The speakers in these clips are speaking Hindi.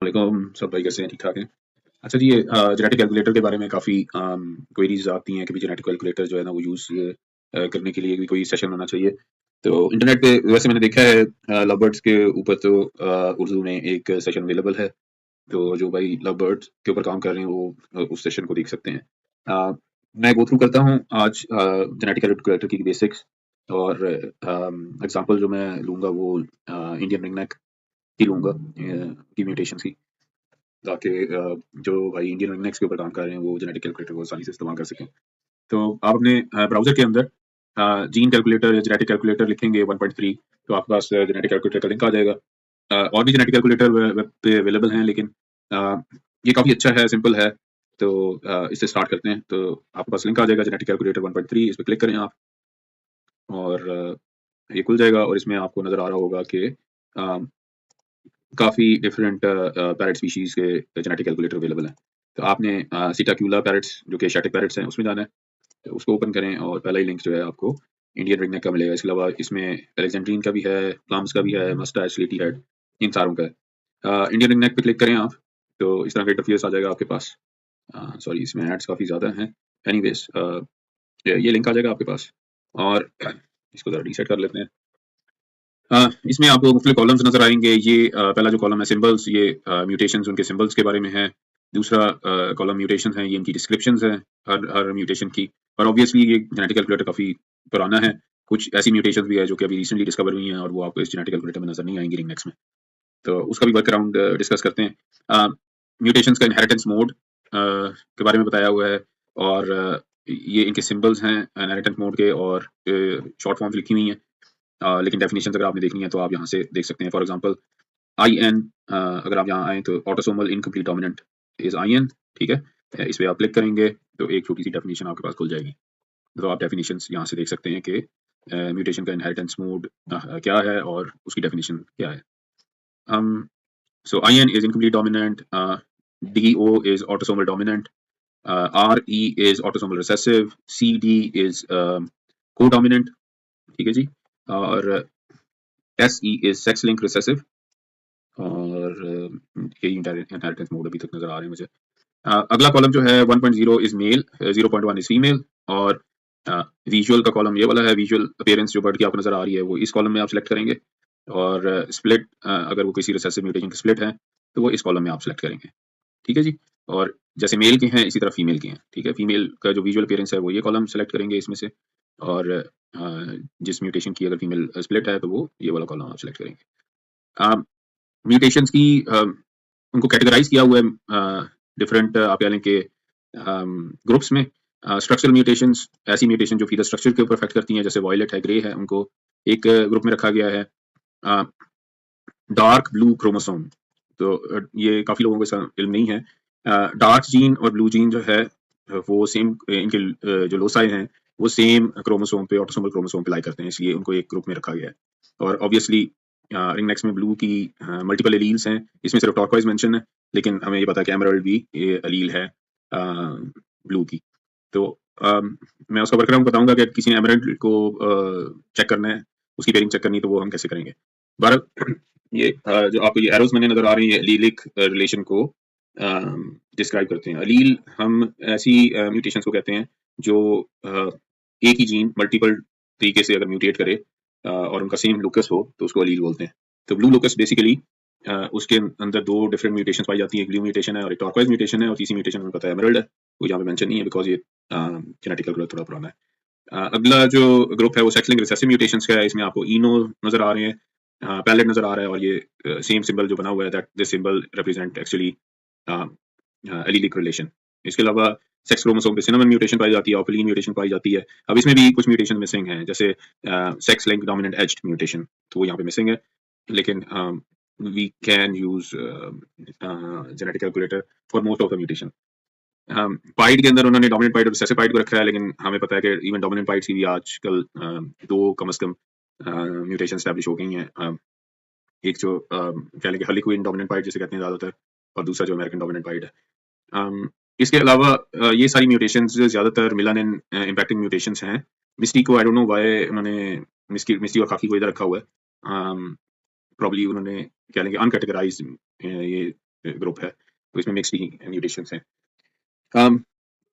वालेकुम, सब भाई कैसे हैं? ठीक-ठाक हैं? अच्छा जी, ये जेनेटिक कैलकुलेटर के बारे में काफ़ी क्वेरीज़ आती हैं कि भई जेनेटिक कैलकुलेटर जो है ना वो यूज़ करने के लिए भी कोई सेशन होना चाहिए। तो इंटरनेट पे वैसे मैंने देखा है लवबर्ड्स के ऊपर तो उर्दू में एक सेशन अवेलेबल है। तो जो भाई लवबर्ड्स के ऊपर काम कर रहे हैं वो उस सेशन को देख सकते हैं। मैं गो थ्रू करता हूँ आज जेनेटिक कैलकुलेटर की बेसिक्स और एग्ज़ाम्पल जो मैं लूँगा वो इंडियन रिंगनेक की लूँगा की म्यूटेशंस की। ताकि जो भाई इंडियन रिंगनेक्स के ऊपर काम कर रहे हैं वो जेनेटिक कैलकुलेटर को आसानी से इस्तेमाल कर सकें। तो आप अपने ब्राउज़र के अंदर जीन कैलकुलेटर या जेनेटिक कैलकुलेटर लिखेंगे 1.3 तो आपके पास जेनेटिक कैलकुलेटर का लिंक आ जाएगा। और भी जेनेटिक कैलकुलेटर वेब पे अवेलेबल हैं लेकिन अ, ये काफ़ी अच्छा है, सिंपल है। तो इससे स्टार्ट करते हैं। तो आपके पास लिंक आ जाएगा जेनेटिक कैलकुलेटर 1.3 इस पे क्लिक करें आप और ये खुल जाएगा और इसमें आपको नज़र आ रहा होगा कि अ काफ़ी डिफरेंट पैरट स्पीशीज़ के जेनेटिक कैलकुलेटर अवेलेबल हैं। तो आपने सीटाक्यूला पैरट्स जो कि एशियाटिक पैरट्स हैं उसमें जाना है। तो उसको ओपन करें और पहला ही लिंक जो है आपको इंडियन रिंगनेक का मिलेगा। इसके अलावा इसमें अलेक्जेंड्रीन का भी है, प्लम्स का भी है, मस्टाच, स्लेटी हेड इन सारों का है। इंडियन रिंगनेक पे क्लिक करें आप, तो इस तरह का इंटरफ़ेस आ जाएगा आपके पास। सॉरी इसमें एड्स काफ़ी ज़्यादा हैं। एनीवेज़ ये लिंक आ जाएगा आपके पास और इसको ज़रा रीसेट कर लेते हैं। इसमें आपको मुख्तलिफ कॉलम्स नज़र आएँगे। ये पहला जो कॉलम है सिंबल्स ये म्यूटेशंस उनके सिंबल्स के बारे में है। दूसरा कॉलम म्यूटेशंस हैं, ये इनकी डिस्क्रिप्शंस हैं हर म्यूटेशन की। और ऑब्वियसली ये जेनेटिक कैलकुलेटर काफ़ी पुराना है। कुछ ऐसी म्यूटेशंस भी है जो कि अभी रिसेंटली डिस्कवर हुई हैं और वो आपको इस जेनेटिक कैलकुलेटर में नज़र नहीं आएँगी रिंगनेक्स में। तो उसका भी वर्कअराउंड डिस्कस करते हैं। म्यूटेशंस का इनहेरिटेंस मोड के बारे में बताया हुआ है और ये इनके सिंबल्स हैं इनहेरिटेंस मोड के और शॉर्ट फॉर्म्स लिखी हुई हैं। लेकिन डेफिनेशंस अगर आपने देखनी है तो आप यहाँ से देख सकते हैं। फॉर एग्जांपल IN अगर आप यहाँ आएँ तो autosomal incomplete dominant is IN ठीक है? इस पे आप क्लिक करेंगे तो एक छोटी-सी डेफिनेशन आपके पास खुल जाएगी। तो आप डेफिनेशंस यहाँ से देख सकते हैं कि म्यूटेशन का इनहेरिटेंस मोड क्या है और उसकी डेफिनेशन क्या है। um, so IN is incomplete dominant, DO is autosomal dominant, RE is autosomal recessive, CD is co-dominant ठीक है जी और SE is sex link recessive और यही इनहेरिटेंस मोड अभी तक नजर आ रहे हैं मुझे। अगला कॉलम जो है 1.0 इज मेल, 0.1 इज फीमेल और विजुअल का कॉलम ये वाला है। विजुअल अपीयरेंस जो बर्ड की आपको नजर आ रही है वो इस कॉलम में आप सिलेक्ट करेंगे और स्प्लिट अगर वो किसी रिसेसिव म्यूटेशन की स्प्लिट है तो वो इस कॉलम में आप सिलेक्ट करेंगे ठीक है जी। और जैसे मेल के हैं इसी तरह फीमेल के हैं ठीक है। फीमेल का जो विजुअल अपीयरेंस है वो ये कॉलम सेलेक्ट करेंगे इसमें से और जिस म्यूटेशन की अगर फीमेल स्प्लिट है तो वो ये वाला कॉलम आप सिलेक्ट करेंगे। म्यूटेशंस की उनको कैटेगराइज किया हुआ है डिफरेंट आप कह लें कि ग्रुप्स में। स्ट्रक्चरल म्यूटेशंस ऐसी म्यूटेशन जो फीचर स्ट्रक्चर के ऊपर अफेक्ट करती हैं जैसे वायलेट है, ग्रे है, उनको एक ग्रुप में रखा गया है। डार्क ब्लू क्रोमोसोम तो ये काफी लोगों को इसका इल्म नहीं है। डार्क जीन और ब्लू जीन जो है वो सेम इनके जो लोसाई हैं वो सेम क्रोमोसोम पे ऑटोसोमल क्रोमोसोम पे लाई करते हैं इसलिए उनको एक ग्रुप में रखा गया है। और ऑब्वियसली रिंगनेक्स में ब्लू की मल्टीपल एलील्स हैं। इसमें सिर्फ टॉर्क्वाइज मेंशन है लेकिन हमें ये पता है कि एमराल्ड भी ये एलील है ब्लू की। तो मैं उसका वर्कअराउंड बताऊंगा कि किसी ने एमराल्ड को चेक करना है, उसकी पेयरिंग चेक करनी है तो वो हम कैसे करेंगे। बहरहाल ये जो आपको ये एरोज मैंने नजर आ रही है एलीलिक रिलेशन को डिस्क्राइब करते हैं। अलील हम ऐसी म्यूटेशंस को कहते हैं जो एक ही जीन मल्टीपल तरीके से अगर म्यूटेट करे और उनका सेम लोकस हो तो उसको अलील बोलते हैं। तो ब्लू लोकस बेसिकली उसके अंदर दो डिफरेंट म्यूटेशंस पाई जाती है। एक ब्लू म्यूटेशन है और एक टॉर्क्वाइज म्यूटेशन है और तीसरी म्यूटेशन हमें पता है एमराल्ड है, वो यहाँ पे मेंशन नहीं है बिकॉज ये जेनेटिकल ग्रोथ थोड़ा पुराना है। अगला जो ग्रुप है वो सेक्स लिंक्ड रिसेसिव म्यूटेशंस का है। इसमें आपको इनो नजर आ रहे हैं, पैलेट नजर आ रहा है और ये सेम सिंबल जो बना हुआ है that this symbol represent actually allelic relation. इसके अलावा सेक्स क्रोमोसोम पे सिनेमन म्यूटेशन पाई जाती है, ऑपलिन म्यूटेशन पाई जाती है। अब इसमें भी कुछ म्यूटेशन मिसिंग हैं जैसे sex link dominant aged mutation तो वो यहाँ पे मिसिंग है लेकिन we can use genetic calculator for most of the mutation. Pied के अंदर उन्होंने डोमिनेंट पाइड और रिसेसिव पाइड को रखा है लेकिन हमें पता है कि इवन डोमिनेंट पाइड की भी आजकल दो कम से कम म्यूटेशन स्टैब्लिश हो गई हैं। एक जो कह लें कि हर्लीक्विन डोमिनेंट पाइड जिसे कहते हैं ज़्यादातर और दूसरा जो अमेरिकन डोमिनेंट पाइड है। इसके अलावा ये सारी म्यूटेशंस ज़्यादातर मिलानिन इम्पैक्टिंग म्यूटेशंस हैं। मिस्टी को आई डोंट नो व्हाई उन्होंने मिस्टी और खाकी को इधर रखा हुआ है। प्रॉब्ली उन्होंने कह लेंगे अनकैटेगराइज्ड ये ग्रुप है, तो इसमें मिक्स्ड ही म्यूटेशंस हैं।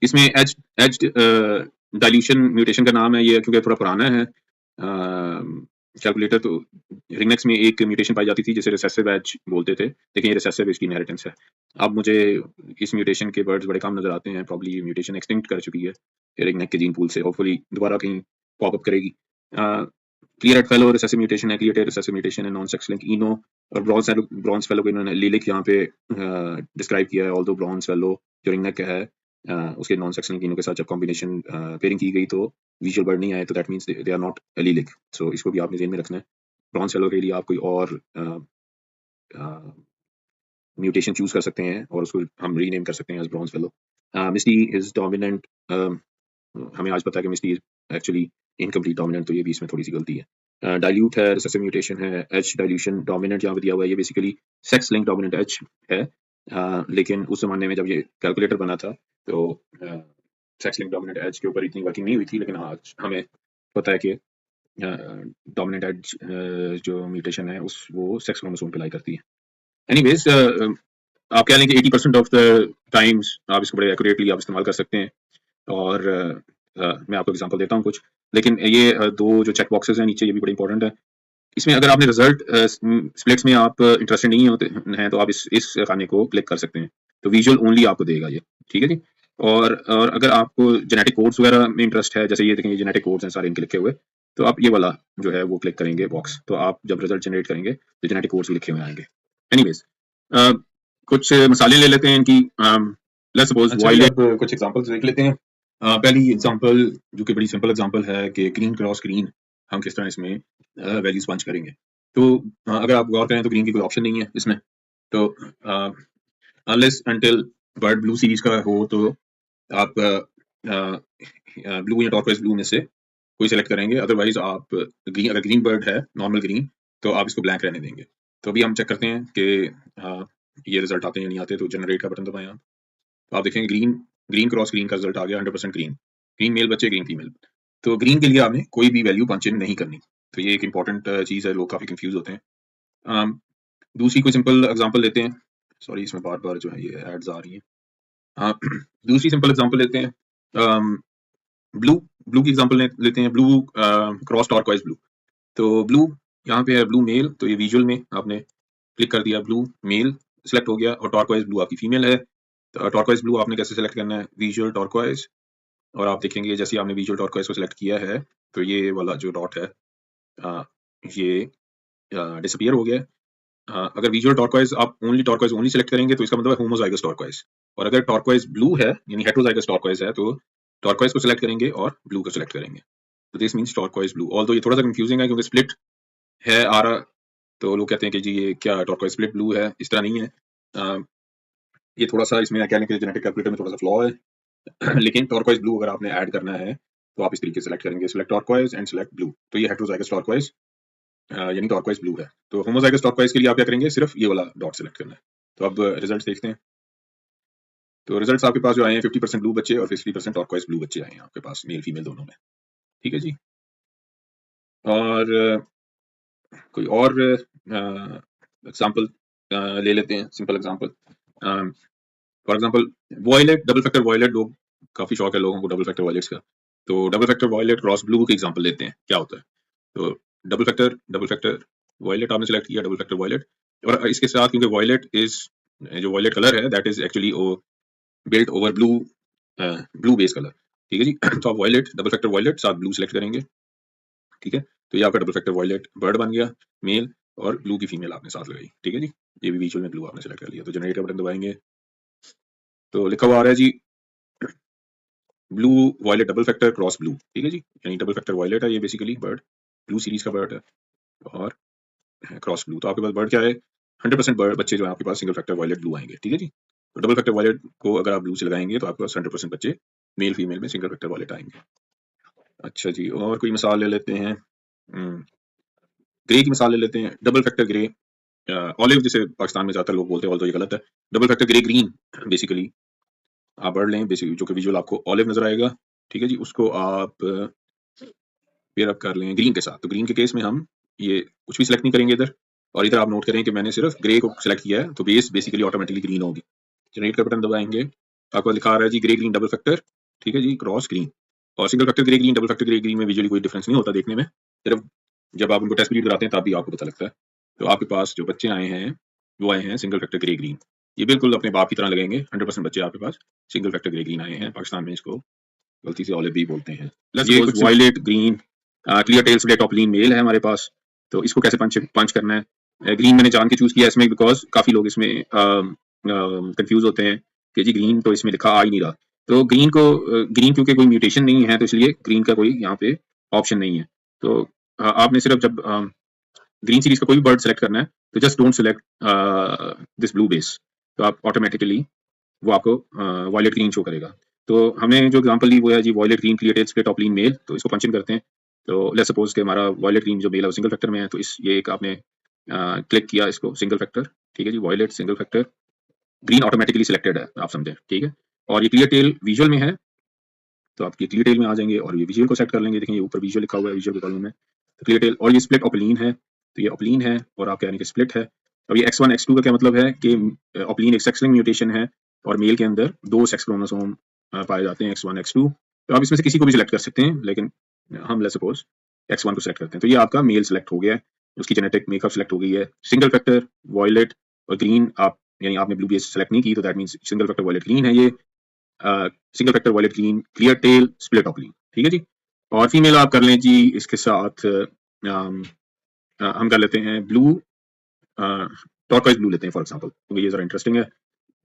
इसमें एज डाइल्यूशन म्यूटेशन का नाम है ये, क्योंकि थोड़ा पुराना है कैलकुलेटर। तो रिंगनेक्स में एक म्यूटेशन पाई जाती थी जिसे रिसेसिव एज बोलते थे, लेकिन ये रिसेसिव इसकी इनहेरिटेंस है। अब मुझे इस म्यूटेशन के बर्ड्स बड़े कम नजर आते हैं, प्रॉब्ली म्यूटेशन एक्सटिंक्ट कर चुकी है रिंगनेक के जीन पूल से, होपफुली दोबारा कहीं पॉप अप करेगी। Clear head fellow recessive mutation है, क्लियर रिसेसिव म्यूटेशन है, नॉन सेक्स लिंक इनो और ब्रॉन्ज फेलो को इन्होंने लीलिक यहाँ पे डिस्क्राइब किया है, ऑल्दो ब्रॉन्ज फेलो जो रिंगनेक का है उसके नॉन सेक्स लिंक इनो के साथ जब कॉम्बिनेशन पेयरिंग की गई तो विजुअल बर्ड नहीं आए, तो that means they are not allelic. So इसको भी आपने ज़हन में रखना है। ब्रॉन्ज फेलो के लिए आप कोई और म्यूटेशन चूज कर सकते हैं और उसको हम रीनेम कर सकते हैं as bronze fallow. Misty is dominant, हमें आज पता है कि मिस्टी एक्चुअली इनकम्प्लीट डोमिनेंट, तो ये भी इसमें थोड़ी सी गलती है। डाइल्यूट है, रिसेसिव म्यूटेशन है, एच डाइल्यूशन डोमिनेंट यहाँ पे दिया हुआ है, ये basically sex link dominant H है। लेकिन उस जमाने में जब ये कैलकुलेटर बना था तो सेक्स लिंक डोमिनेंट एच के ऊपर इतनी वर्किंग नहीं हुई थी, लेकिन आज हमें पता है कि डोमिनेंट एज जो म्यूटेशन है उस वो सेक्स क्रोमोसोम पे लाई करती है। एनीवेज आप कह लें कि 80% ऑफ द टाइम्स आप इसको बड़े एक्यूरेटली आप इस्तेमाल कर सकते हैं। और मैं आपको एग्जांपल देता हूँ कुछ, लेकिन ये दो जो चेक बॉक्सेस हैं नीचे, ये भी बड़े इंपॉर्टेंट है। इसमें अगर आपने रिजल्ट स्प्लिट्स में आप इंटरेस्टेड नहीं होते हैं तो आप इस खाने को क्लिक कर सकते हैं, तो विजुअल ओनली आपको देगा ये, ठीक है जी। और अगर आपको जेनेटिक कोड्स वगैरह में इंटरेस्ट है, जैसे ये देखें जेनेटिक कोड्स हैं सारे इनके लिखे हुए, तो आप ये वाला जो है वो क्लिक करेंगे बॉक्स, तो आप जब रिजल्ट जनरेट करेंगे तो जेनेटिक कोड्स भी लिखे हुए आएंगे। एनीवेज कुछ मिसालें ले लेते हैं इनकी। लेट्स सपोज वायलेट, कुछ एग्जांपल्स देख लेते हैं। पहली एग्जांपल जो कि बड़ी सिंपल एग्जांपल है कि ग्रीन क्रॉस ग्रीन हम किस तरह इसमें वैल्यूज पंच करेंगे। तो अगर आप गौर करें तो ग्रीन की कोई ऑप्शन नहीं है इसमें, तो unless until bird blue series का हो तो आप ब्लू या टॉर्क्वाइज ब्लू में से कोई सेलेक्ट करेंगे, अदरवाइज आप ग्रीन, अगर ग्रीन बर्ड है नॉर्मल ग्रीन तो आप इसको ब्लैंक रहने देंगे। तो अभी हम चेक करते हैं कि ये रिजल्ट आते हैं या नहीं आते, तो जनरेट का बटन दबाएं आप, तो आप देखेंगे ग्रीन क्रॉस ग्रीन का रिजल्ट आ गया 100% ग्रीन, ग्रीन मेल बच्चे ग्रीन फीमेल। तो ग्रीन के लिए आपने कोई भी वैल्यू पंच इन नहीं करनी, तो ये एक इंपॉर्टेंट चीज है, लोग काफी कंफ्यूज होते हैं। दूसरी कोई सिंपल एग्जांपल लेते हैं, सॉरी इसमें बार बार जो है ये एड्स आ रही हैं। दूसरी सिंपल एग्जांपल लेते हैं, ब्लू ब्लू की एग्जांपल लेते हैं, ब्लू क्रॉस टॉर्क्वाइज ब्लू। तो ब्लू यहाँ पे है ब्लू मेल, तो ये विजुअल में आपने क्लिक कर दिया, ब्लू मेल सेलेक्ट हो गया, और टॉर्क्वाइज ब्लू आपकी फीमेल है। तो टॉर्क्वाइज ब्लू आपने कैसे सेलेक्ट करना है, विजुअल टॉर्क्वाइज, और आप देखेंगे जैसे आपने विजुअल टॉर्क्वाइज को सिलेक्ट किया है तो ये वाला जो डॉट है ये डिसअपीयर हो गया है। अगर विजुअल टॉर्क्वाइज आप ओनली सेलेक्ट करेंगे तो इसका मतलब है होमोजाइगस टॉर्क्वाइज, और अगर टॉर्क्वाइज ब्लू है यानी हेटेरोजाइगस टॉर्क्वाइज है तो टॉर्क्वाइज को सिलेक्ट करेंगे और ब्लू को सिलेक्ट करेंगे, तो दिस मींस टॉर्क्वाइज ब्लू। ऑल्दो ये थोड़ा सा कंफ्यूजिंग है क्योंकि स्प्लिट है आ रहा, तो लोग कहते हैं कि जी ये क्या टॉर्क्वाइज स्प्लिट ब्लू है, इस तरह नहीं है। ये थोड़ा सा इसमें क्या कि जेनेटिक कैलकुलेटर में थोड़ा सा फ्लॉ है। लेकिन टॉर्क्वाइज ब्लू अगर आपने ऐड करना है तो आप इस तरीके से सेलेक्ट करेंगे, सेलेक्ट टॉर्क्वाइज एंड सेलेक्ट ब्लू, तो ये हेटेरोजाइगस टॉर्क्वाइज यानी टॉर्क्वाइज ब्लू है। तो होमोजाइगस टॉर्क्वाइज के लिए आप क्या करेंगे, सिर्फ ये वाला डॉट सेलेक्ट करना है। तो अब रिजल्ट्स देखते हैं, तो रिजल्ट्स आपके पास जो आए हैं 50% ब्लू बच्चे और 50% टॉर्क्वाइज ब्लू बच्चे आए हैं आपके पास, मेल फीमेल दोनों में, ठीक है जी। और कोई और एग्जांपल ले लेते हैं, simple example. For example violet, double factor violet, लोग काफी शौक है लोगों को डबल फैक्टर वॉयलेट्स का, तो double factor violet cross blue का एग्जांपल लेते हैं क्या होता है। तो डबल फैक्टर वॉयलेट आपने सेलेक्ट किया, डबल फैक्टर वॉयलेट, और इसके साथ क्योंकि वॉयलेट इज जो वॉयलेट कलर है that is actually built over blue, blue base colour, ठीक है जी। तो आप वॉयलेट डबल फैक्टर वॉयलेट साथ ब्लू सेलेक्ट करेंगे, ठीक है। तो ये आपका डबल फैक्टर वॉयलेट बर्ड बन गया मेल, और ब्लू की फीमेल आपने साथ लगाई, ठीक है जी। ये भी विजुअल में ब्लू आपने सेलेक्ट कर लिया, तो जनरेट का बटन दबाएंगे तो लिखा हुआ आ रहा है जी blue violet double factor cross blue, ठीक है जी। यानी डबल फैक्टर वॉयलेट है ये बेसिकली बर्ड, ब्लू सीरीज का बर्ड है, और क्रॉस ब्लू। तो आपके पास बर्ड क्या है, 100% बर्ड बच्चे जो है आपके पास सिंगल फैक्टर वॉयलेट ब्लू आएंगे, ठीक है जी। तो डबल फैक्टर वॉयलेट को अगर आप ब्लू से लगाएंगे तो आपके पास 100% बच्चे मेल फीमेल में सिंगल फैक्टर वॉयलेट आएंगे। अच्छा जी, और कोई मिसाल ले लेते हैं, ग्रे की मिसाल ले लेते हैं, डबल फैक्टर ग्रे ऑलिव जिसे पाकिस्तान में ज्यादातर लोग बोलते हैं, ऑल्दो ये गलत है। Double factor grey green basically आप बर्ड लें बेसिकली जो कि विजुअल आपको ऑलिव नजर आएगा, ठीक है जी। उसको आप पेयर अप कर लें ग्रीन के साथ, तो ग्रीन के केस में हम ये कुछ भी सिलेक्ट नहीं करेंगे इधर, और इधर आप नोट करें कि मैंने सिर्फ ग्रे को सिलेक्ट किया है, तो बेस बेसिकली ऑटोमेटिकली ग्रीन होगी। जनरेट का बटन दबाएंगे, आपको लिखा आ रहा है जी ग्रे ग्रीन डबल फैक्टर, ठीक है जी, क्रॉस ग्रीन। और single factor grey green, double factor grey green में विजुअली कोई डिफरेंस नहीं होता देखने में, सिर्फ जब आप उनको टेस्ट पीरियड कराते हैं तब भी आपको पता लगता है। तो आपके पास जो बच्चे आए हैं वो आए हैं सिंगल फैक्टर ग्रे ग्रीन, ये बिल्कुल अपने बाप की तरह लगेंगे। 100% बच्चे आपके पास सिंगल फैक्टर ग्रे ग्रीन आए हैं। पाकिस्तान में इसको गलती से ऑलिव भी बोलते हैं। ये कुछ violet green clear tail split opaline male है हमारे पास। तो इसको कैसे पंच करना है। ग्रीन मैंने जान के चूज किया इसमें बिकॉज काफी लोग इसमें कंफ्यूज होते हैं कि जी ग्रीन तो इसमें लिखा आ ही नहीं रहा। तो ग्रीन को ग्रीन क्योंकि कोई म्यूटेशन नहीं है तो इसलिए ग्रीन का कोई यहाँ पे ऑप्शन नहीं है। तो आपने सिर्फ जब ग्रीन सीरीज का कोई भी बर्ड सेलेक्ट करना है तो just don't select this blue base, तो आप ऑटोमेटिकली वो आपको वॉयलेट ग्रीन शो करेगा। तो हमने जो एग्जांपल ली वो है जी violet green clear tail split opaline male. तो इसको पंच इन करते हैं। तो लेट्स सपोज कि हमारा वॉयलेट ग्रीन जो मेल है वो सिंगल फैक्टर में है, तो इस ये एक आपने क्लिक किया इसको सिंगल फैक्टर, ठीक है जी, violet single factor green automatically selected है, आप समझे, ठीक है। और ये क्लियर टेल विजुअल में है, तो आप ये क्लियर टेल में आ जाएंगे और ये विजुअल को सेट कर लेंगे। देखें ये ऊपर विजुअल लिखा हुआ है विजुअल के कॉलम में, तो क्लियर टेल। और ये स्प्लिट ऑपलीन है, तो ये ऑपलीन है और आप कह रहे हैं कि स्प्लिट है। अब ये x1 x2 का क्या मतलब है कि ऑपलीन एक सेक्स लिंक म्यूटेशन है और मेल के अंदर दो सेक्स क्रोमोसोम पाए जाते हैं x1 x2। तो आप इसमें से किसी को भी सिलेक्ट कर सकते हैं, लेकिन हम लेट्स सपोज x1 को सिलेक्ट करते हैं। तो ये आपका मेल सिलेक्ट हो गया है, उसकी जेनेटिक मेकअप सिलेक्ट हो गई है। सिंगल फैक्टर वॉयलेट और ग्रीन, आप यानी आपने ब्लू बेस सेलेक्ट नहीं की, तो that means single factor violet green है ये, single factor violet green clear tail split opaline, ठीक है जी। और फीमेल आप कर लें जी इसके साथ हम कर लेते हैं ब्लू टॉर्कॉइज ब्लू लेते हैं फॉर एग्जांपल, क्योंकि ये जरा इंटरेस्टिंग है।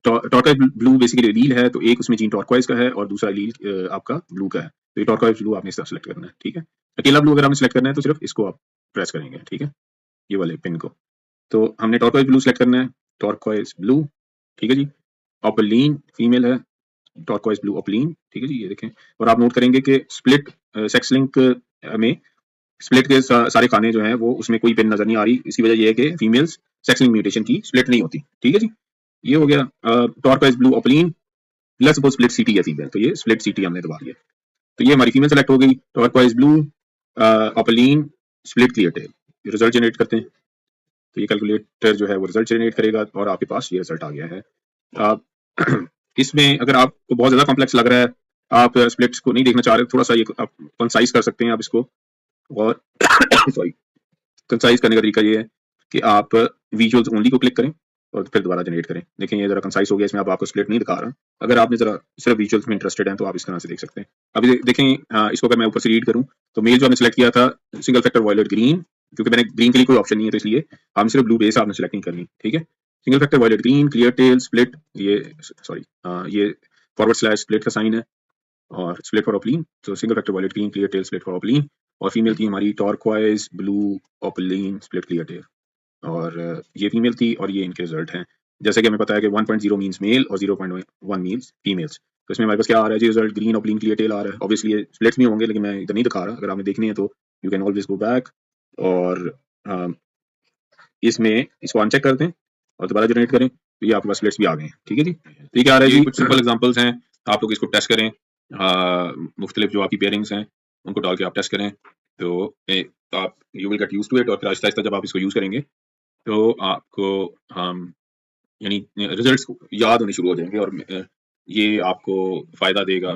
टॉर्कॉइज ब्लू बेसिकली लील है, तो एक उसमें जीन टॉर्कॉइज का है और दूसरा लील आपका ब्लू का है। तो ये टॉर्कॉइज ब्लू आपने इस तरह सेलेक्ट करना है, ठीक है। अकेला ब्लू अगर आपने सेलेक्ट करना है तो सिर्फ इसको आप प्रेस करेंगे, ठीक है, ये वाले पिन को। तो हमने टॉर्कॉइज ब्लू सेलेक्ट करना है, टॉर्कॉइज ब्लू, ठीक है जी। ऑपलीन फीमेल है, टॉर्कॉइज ब्लू ऑपलीन, ठीक है जी, ये देखें। और आप नोट करेंगे कि स्प्लिट सेक्स लिंक में स्प्लिट के सारे खाने जो हैं वो उसमें कोई पिन नजर नहीं आ रही। इसकी वजह ये है कि फीमेल्स सेक्स लिंक म्यूटेशन की स्प्लिट नहीं होती, ठीक है जी। ये हो गया टॉर्कॉइज ब्लू ऑपलीन। लेट्स सपोज स्प्लिट सीटी है फीमेल, तो ये स्प्लिट सीटी हमने दबा दिया, तो ये हमारी फीमेल सेलेक्ट हो गई। Turquoise blue opaline split clear tail, result generate करते हैं। तो ये कैलकुलेटर जो है वो रिजल्ट जनरेट करेगा और आपके पास ये रिजल्ट आ गया है। आप इसमें अगर आपको बहुत ज्यादा कॉम्प्लेक्स लग रहा है, आप स्प्लिट्स को नहीं देखना चाह रहे, थोड़ा सा ये आप कंसाइज कर सकते हैं आप इसको। और सॉरी, कंसाइज करने का तरीका ये है कि आप विजुअल्स ओनली को क्लिक करें और फिर दोबारा जनरेट करें। देखें ये जरा कंसाइज हो गया, इसमें अब आपको स्प्लिट नहीं दिखा रहा। अगर आपने जरा सिर्फ विजुअल्स में इंटरेस्टेड हैं तो आप इस तरह से देख सकते हैं। अभी देखें इसको अगर मैं ऊपर से रीड करूं तो मेल जो हमने सेलेक्ट किया था सिंगल फैक्टर वॉयलेट ग्रीन, क्योंकि मैंने ग्रीन के लिए कोई ऑप्शन नहीं है तो इसलिए हम सिर्फ ब्लू बेस आपने सेलेक्ट नहीं करनी, ठीक है। Single factor violet green clear tail split, ये सॉरी ये फॉरवर्ड स्लैश स्प्लिट का साइन है और स्प्लिट फॉर ऑपलीन। तो single factor violet green clear tail split for opaline. और फीमेल थी हमारी turquoise blue opaline split clear tail. और ये फीमेल थी और ये इनके रिजल्ट हैं। जैसे कि हमें पता है कि 1.0 मीन्स मेल और 0.1 मीन्स फीमेल्स। तो इसमें हमारे पास क्या आ रहा है जी रिजल्ट, ग्रीन ऑपलीन क्लियर टेल आ रहा है। ऑब्वियसली ये स्प्लिट्स भी होंगे लेकिन मैं इधर नहीं दिखा रहा, अगर आपने देखनी है तो you can always go back और इसमें इसको अनचेक कर दें और दोबारा जनरेट करें, तो ये आपके पास स्प्लिट्स भी आ गए हैं, ठीक है जी। तो ये क्या आ रहा है जी, कुछ सिंपल एग्जांपल्स हैं, आप लोग इसको टेस्ट करें। मुख्तलिफ जो आपकी पेयरिंग्स हैं उनको डाल के आप टेस्ट करें, तो आप you will get used to it. और फिर आहिस्ता आहिस्ता जब आप इसको यूज करेंगे तो आपको यानी रिजल्ट्स याद होने शुरू हो जाएंगे और ये आपको फायदा देगा।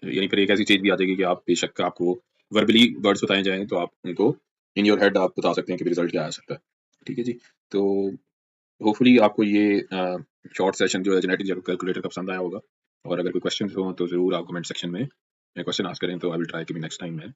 यानी फिर एक ऐसी चीज भी आ जाएगी कि आप बेशक आपको वर्बली वर्ड्स बताए जाएं तो आप उनको इन योर हेड आप बता सकते हैं कि रिजल्ट क्या आ सकता है, ठीक है जी। तो होपफुली आपको ये शॉर्ट सेशन जो है जेनेटिक कैलकुलेटर का पसंद आया होगा। और अगर कोई क्वेश्चन हो तो जरूर आप कमेंट सेक्शन में क्वेश्चन आस्क करें, तो आई विल ट्राई कि नेक्स्ट टाइम मैं